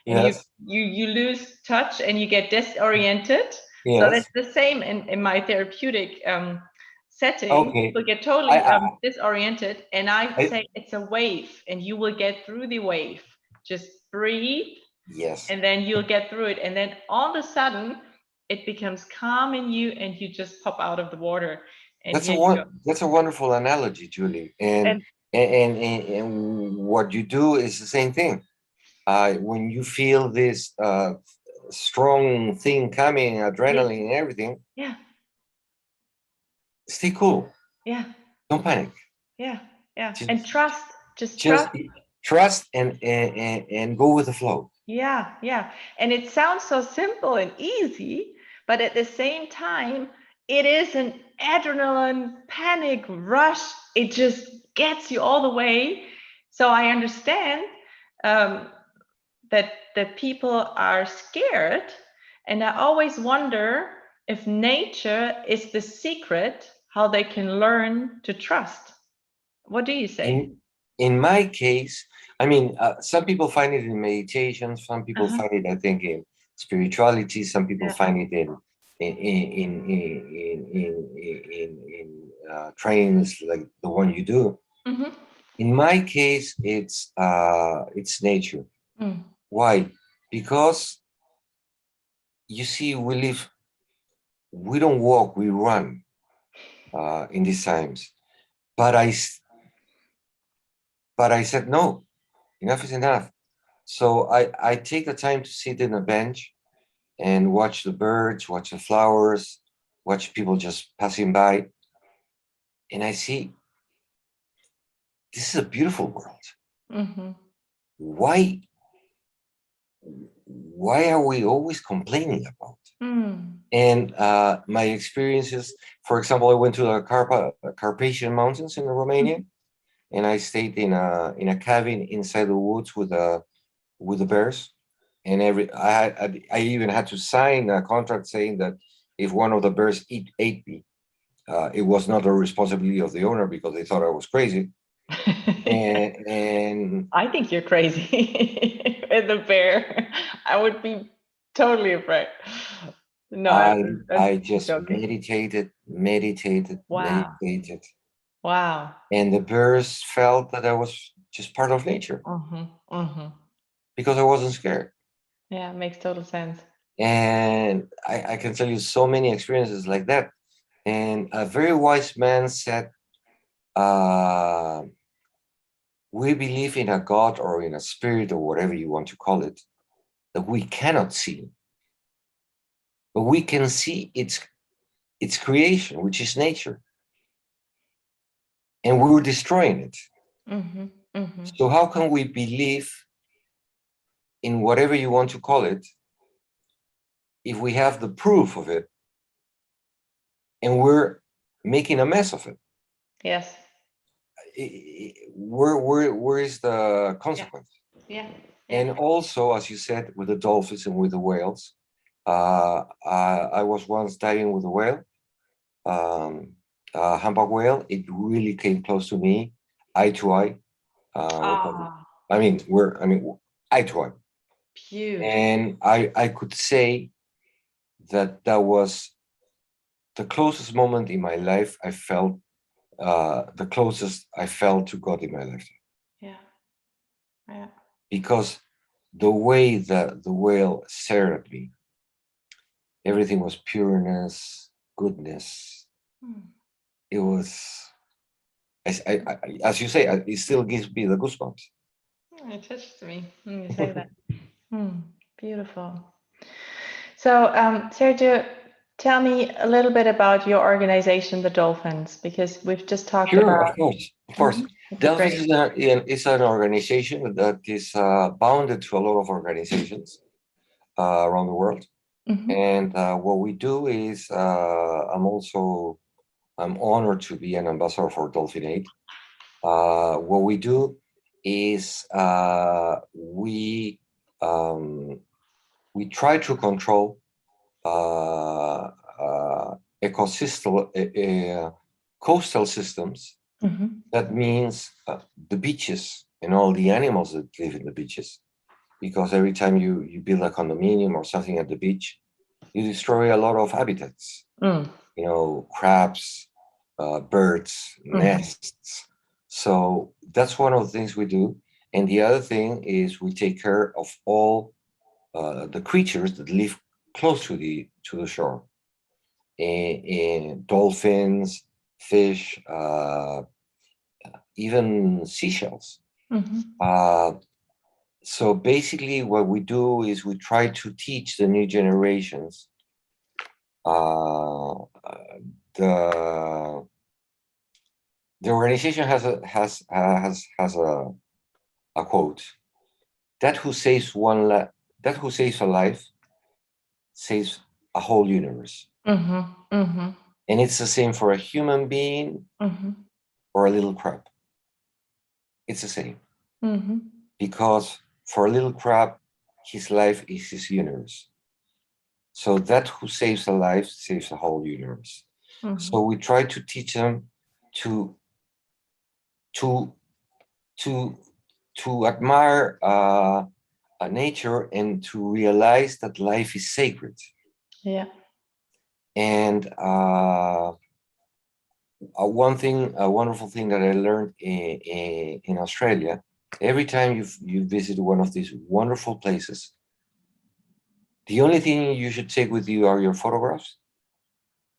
and Yes. you lose touch and you get disoriented. Yes. So that's the same in my therapeutic setting. Okay. People get totally disoriented, and I say it's a wave, and you will get through the wave. Just breathe. Yes. And then you'll get through it, and then all of a sudden it becomes calm in you, and you just pop out of the water. And that's a wonderful analogy, Julie. And what you do is the same thing. When you feel this strong thing coming, adrenaline and everything, yeah, stay cool. Yeah. Don't panic. Yeah. And trust. Just trust and go with the flow. Yeah. And it sounds so simple and easy, but at the same time, it is an adrenaline panic rush. It just gets you all the way. So I understand that people are scared, and I always wonder if nature is the secret how they can learn to trust. What do you say? In my case, I mean, some people find it in meditation. Some people find it, I think, in spirituality. Some people find it in trainings like the one you do. Mm-hmm. In my case, it's nature. Why? Because you see, we don't walk, we run in these times. But I said, no, enough is enough. So I take the time to sit in a bench and watch the birds, watch the flowers, watch people just passing by. And I see, this is a beautiful world. Mm-hmm. Why are we always complaining about? And my experiences, for example, I went to the Carpathian Mountains in Romania, and I stayed in a cabin inside the woods with the bears. And I even had to sign a contract saying that if one of the bears ate me, it was not the responsibility of the owner because they thought I was crazy. and I think you're crazy with the bear. I would be totally afraid. No, I I'm just joking. meditated. Wow. Wow. And the bears felt that I was just part of nature because I wasn't scared. Yeah, makes total sense. And I can tell you so many experiences like that. And a very wise man said, we believe in a God or in a spirit or whatever you want to call it, that we cannot see. But we can see its creation, which is nature. And we're destroying it. So how can we believe in whatever you want to call it if we have the proof of it and we're making a mess of it? Yes. Where is the consequence? Yeah. And also, as you said, with the dolphins and with the whales, I was once diving with a whale, a humpback whale. It really came close to me, eye to eye. I mean, eye to eye. Beautiful. And I could say that was the closest moment in my life I felt, the closest I felt to God in my life. Yeah. Because the way that the whale stared at me, everything was pureness, goodness. It was, as you say, it still gives me the goosebumps. It touched me when you say that. Beautiful. So, Sergio, tell me a little bit about your organization, the Dolphins, because we've just talked about. Of course. Dolphins is an organization that is bounded to a lot of organizations around the world. And what we do is, I'm honored to be an ambassador for Dolphin Aid. What we do is we try to control coastal systems. That means the beaches and all the animals that live in the beaches. Because every time you build a condominium or something at the beach, you destroy a lot of habitats. Crabs, birds, nests. So that's one of the things we do. And the other thing is we take care of all the creatures that live close to the shore. And dolphins, fish, even seashells. So basically what we do is we try to teach the new generations the organization has a quote: that who saves a life saves a whole universe. And it's the same for a human being or a little crab. It's the same. Because for a little crab, his life is his universe. So that who saves a life saves a whole universe. So we try to teach them to admire nature and to realize that life is sacred. Yeah. And a wonderful thing that I learned in Australia, every time you visit one of these wonderful places, the only thing you should take with you are your photographs,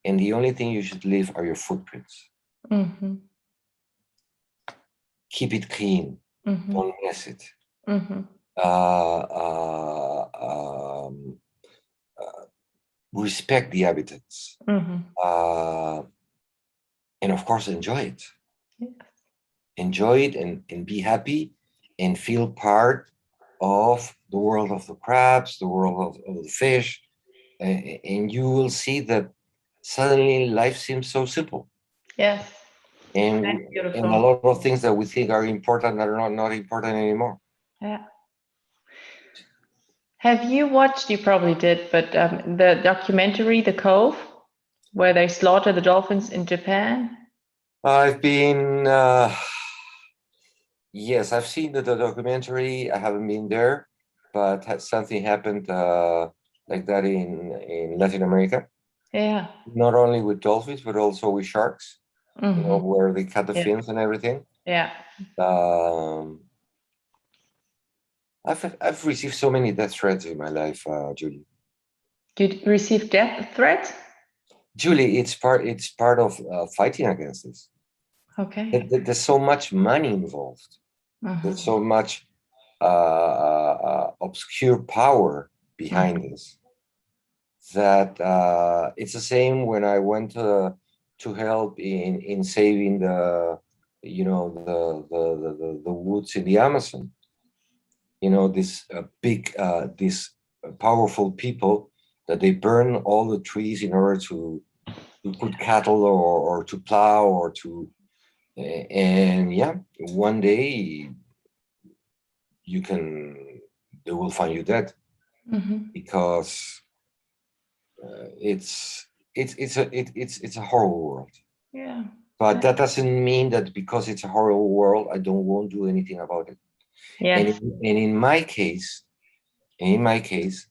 and the only thing you should leave are your footprints. Keep it clean. Don't mess it. Respect the habitats. And of course, enjoy it. Yes. Enjoy it and be happy and feel part of the world of the crabs, the world of the fish. And you will see that suddenly life seems so simple. Yes. And a lot of things that we think are important are not important anymore. Yeah. Have you watched, you probably did, but the documentary, The Cove, where they slaughter the dolphins in Japan? I've been Yes, I've seen the documentary. I haven't been there, but something happened like that in Latin America. Yeah. Not only with dolphins, but also with sharks. You know, Mm-hmm. where they cut the Yeah. fins and everything. Yeah. Um, I've received so many death threats in my life, Julie. You received death threats? Julie, it's part of fighting against this. Okay. There's so much money involved. There's Mm-hmm. so much obscure power behind this that it's the same when I went to help in saving the woods in the Amazon. You know, this big these powerful people that they burn all the trees in order to put cattle or to plow or to and yeah, one day you can they will find you dead Mm-hmm. because it's a horrible world. Yeah. But that doesn't mean that because it's a horrible world, I don't won't do anything about it. And Yes. in my case,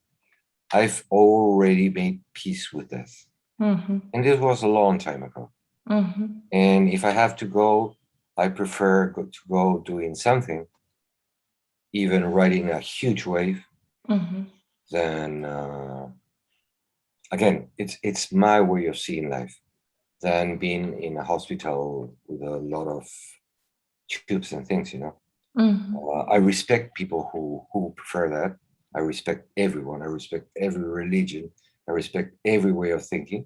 I've already made peace with death, Mm-hmm. and this was a long time ago. Mm-hmm. And if I have to go, I prefer to go doing something, even riding a huge wave, Mm-hmm. than again, it's my way of seeing life than being in a hospital with a lot of tubes and things. You know, Mm-hmm. I respect people who prefer that. I respect everyone. I respect every religion. I respect every way of thinking.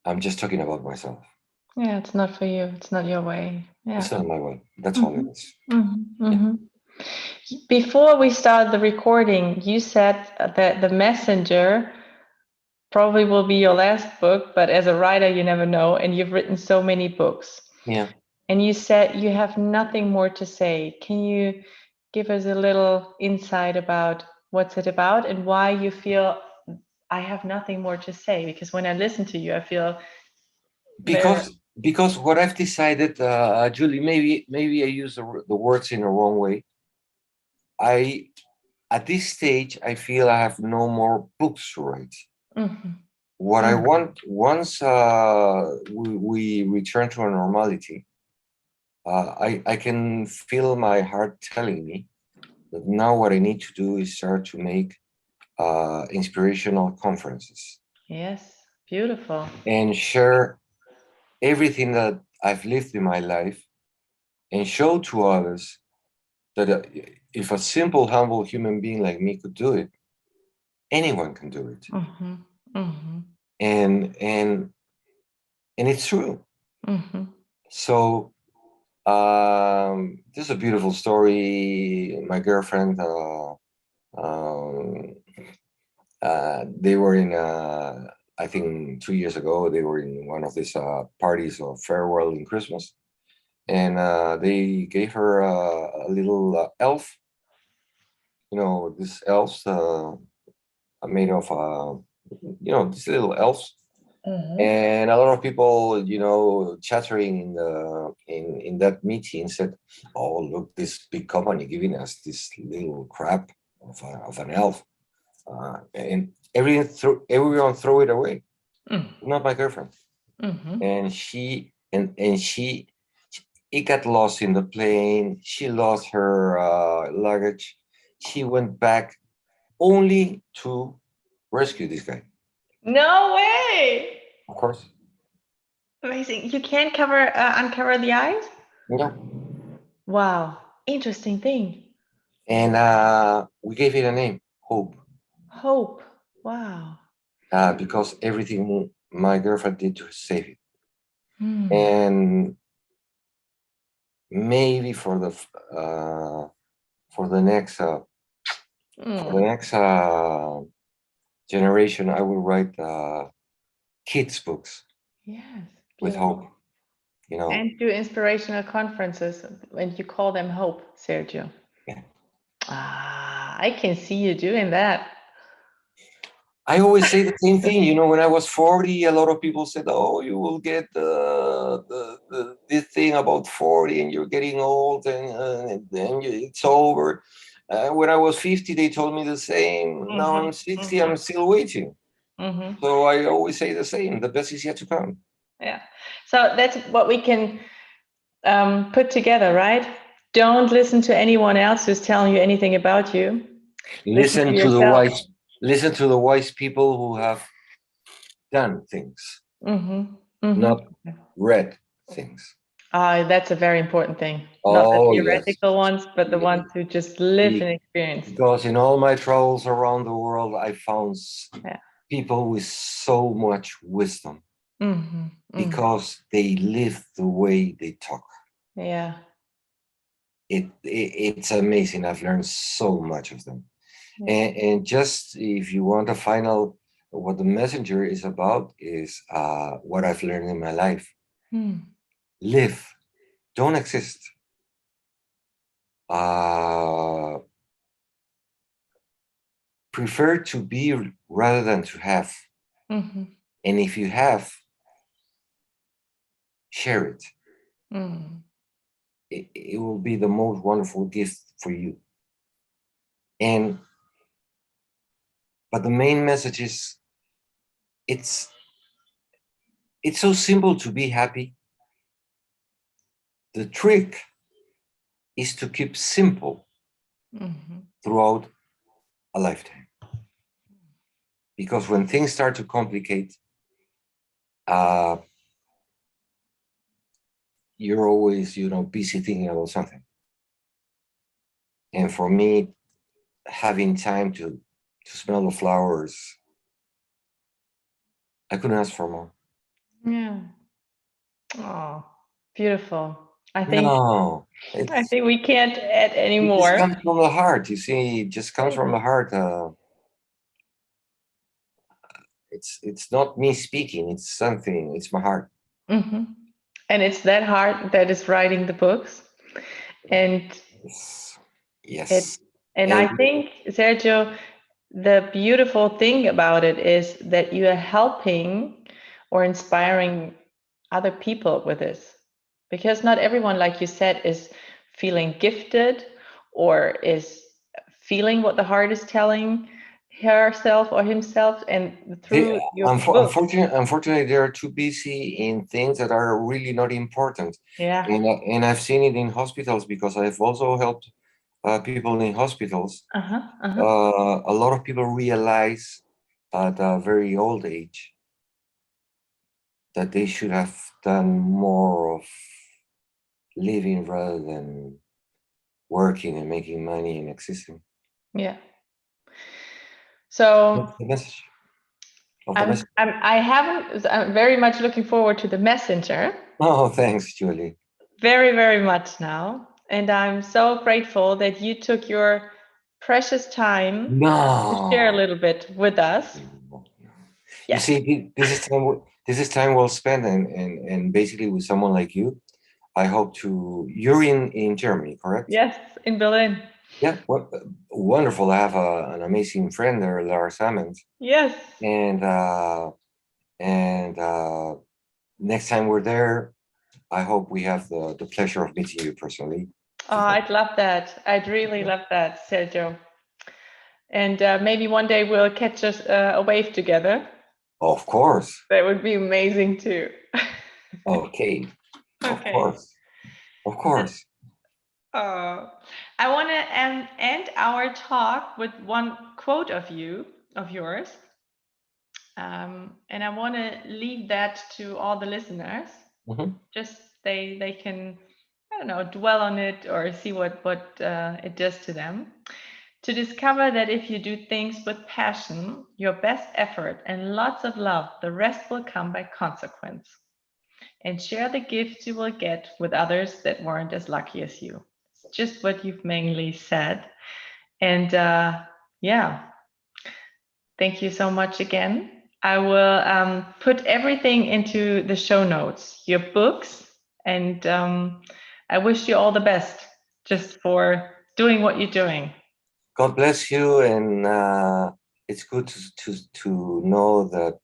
I'm just talking about myself. Yeah, it's not for you. It's not your way. It's Yeah. not my way. That's all it Mm-hmm. is. Mm-hmm. Yeah. Mm-hmm. Before we start the recording, you said that The Messenger probably will be your last book, but as a writer, you never know. And you've written so many books. Yeah. And you said you have nothing more to say. Can you give us a little insight about what's it about and why you feel I have nothing more to say? Because when I listen to you, I feel very. Because what I've decided, Julie, maybe I use the words in a wrong way. I At this stage I feel I have no more books to write. Mhm. What I Mm. want once we return to a normality, I can feel my heart telling me that now what I need to do is start to make inspirational conferences Yes, beautiful. and share everything that I've lived in my life and show to others that if a simple, humble human being like me could do it, anyone can do it. Mm-hmm. Mm-hmm. And and and it's true. Mm-hmm. So this is a beautiful story. My girlfriend, um, they were in, I think 2 years ago, they were in one of these parties of farewell in Christmas. And they gave her a little elf, you know, this elves made of, these little elves. Mm-hmm. And a lot of people, chattering in that meeting said, "Oh, look, this big company giving us this little crap of an elf," and everyone throw it away. Not my girlfriend, Mm-hmm. and she it got lost in the plane. She lost her luggage. She went back only to rescue this guy. No way! Of course, Amazing. You can't uncover the eyes? you know. Wow. Interesting thing. And we gave it a name, Hope, Hope. Wow. because everything my girlfriend did to save it. Hmm. And maybe for the next Mm. generation, I will write kids books Yes. with hope. Beautiful. You know, And do inspirational conferences, and you call them Hope, Sergio. yeah. Ah, I can see you doing that. I always say the same thing. You know, when I was 40, a lot of people said, "Oh, you will get this thing about 40 and you're getting old and then it's over. When I was 50, they told me the same. Now I'm 60, I'm still waiting. So I always say the same. The best is yet to come. Yeah. So that's what we can put together, right? Don't listen to anyone else who's telling you anything about you. Listen to the yourself. wise. Listen to the wise people who have done things, not read things. That's a very important thing. Not the Oh, theoretical yes. ones, but the ones who just live and experience. Because in all my travels around the world, I found people with so much wisdom because they live the way they talk. Yeah. It's amazing. I've learned so much of them. And just if you want a final, what the messenger is about is what I've learned in my life. Live, don't exist. Prefer to be rather than to have. And if you have, share it. It will be the most wonderful gift for you. But the main message is it's so simple to be happy. The trick is to keep simple throughout a lifetime. Because when things start to complicate, you're always, busy thinking about something. And for me, having time to smell the flowers, I couldn't ask for more. Yeah. Oh, beautiful. I think we can't add any more. It just comes from the heart. You see, it just comes from the heart. It's not me speaking. It's something. It's my heart. And it's that heart that is writing the books. And yes. And I think, Sergio, the beautiful thing about it is that you are helping or inspiring other people with this. Because not everyone, like you said, is feeling gifted or is feeling what the heart is telling herself or himself. And through your book. Unfortunately, they are too busy in things that are really not important. Yeah. And I've seen it in hospitals because I've also helped people in hospitals. A lot of people realize at a very old age that they should have done more of living rather than working and making money and existing. Yeah. So that's the message. I'm very much looking forward to the messenger. Oh, thanks, Julie. Very, very much now. And I'm so grateful that you took your precious time to share a little bit with us. You see, this is time well spent, and basically with someone like you, I hope to. You're in Germany, correct? Yes, in Berlin. Yeah, wonderful. I have an amazing friend there, Lars Hammond. Yes. And next time we're there, I hope we have the pleasure of meeting you personally. Oh, I'd love that. I'd really love that, Sergio. And maybe one day we'll catch us a wave together. Of course. That would be amazing too. Okay. Of course. Of course. I want to end our talk with one quote of yours. And I want to leave that to all the listeners. Just they can, I don't know, dwell on it or see what it does to them. To discover that if you do things with passion, your best effort, and lots of love, the rest will come by consequence. And share the gifts you will get with others that weren't as lucky as you. It's just what you've mainly said. And thank you so much again. I will put everything into the show notes, your books, and I wish you all the best just for doing what you're doing. God bless you, and it's good to know that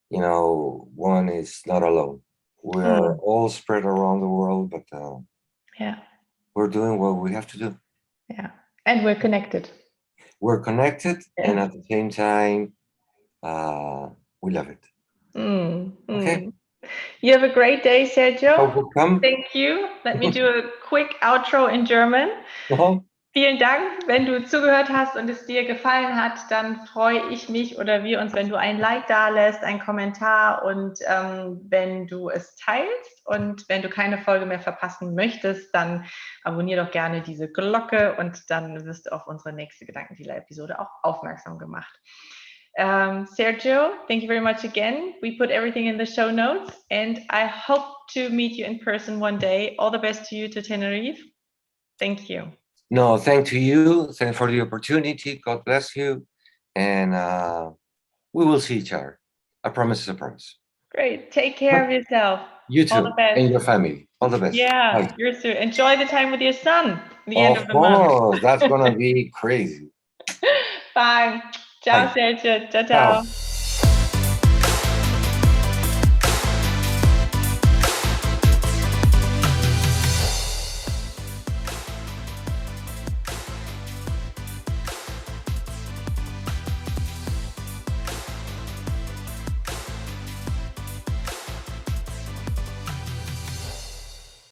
one is not alone. We're all spread around the world, but yeah, we're doing what we have to do. yeah, and we're connected. We're connected, Yeah. and at the same time, we love it. Okay. You have a great day, Sergio. Welcome. Thank you. Let me do a quick outro in German. Vielen Dank, wenn du zugehört hast und es dir gefallen hat, dann freue ich mich oder wir uns, wenn du ein Like da lässt, einen Kommentar und wenn du es teilst und wenn du keine Folge mehr verpassen möchtest, dann abonniere doch gerne diese Glocke und dann wirst du auf unsere nächste Gedankendealer-Episode auch aufmerksam gemacht. Sergio, thank you very much again. We put everything in the show notes and I hope to meet you in person one day. All the best to you to Tenerife. Thank you. No, thank to you. Thanks for the opportunity. God bless you. And we will see each other. A promise is a promise. Great. Take care of yourself. You too. All the best. And your family. All the best. Yeah, Bye. yours too. Enjoy the time with your son. The end of the month. Of course. That's going to be crazy. Bye. Ciao, Bye. Sergio. Ciao, Ciao. ciao.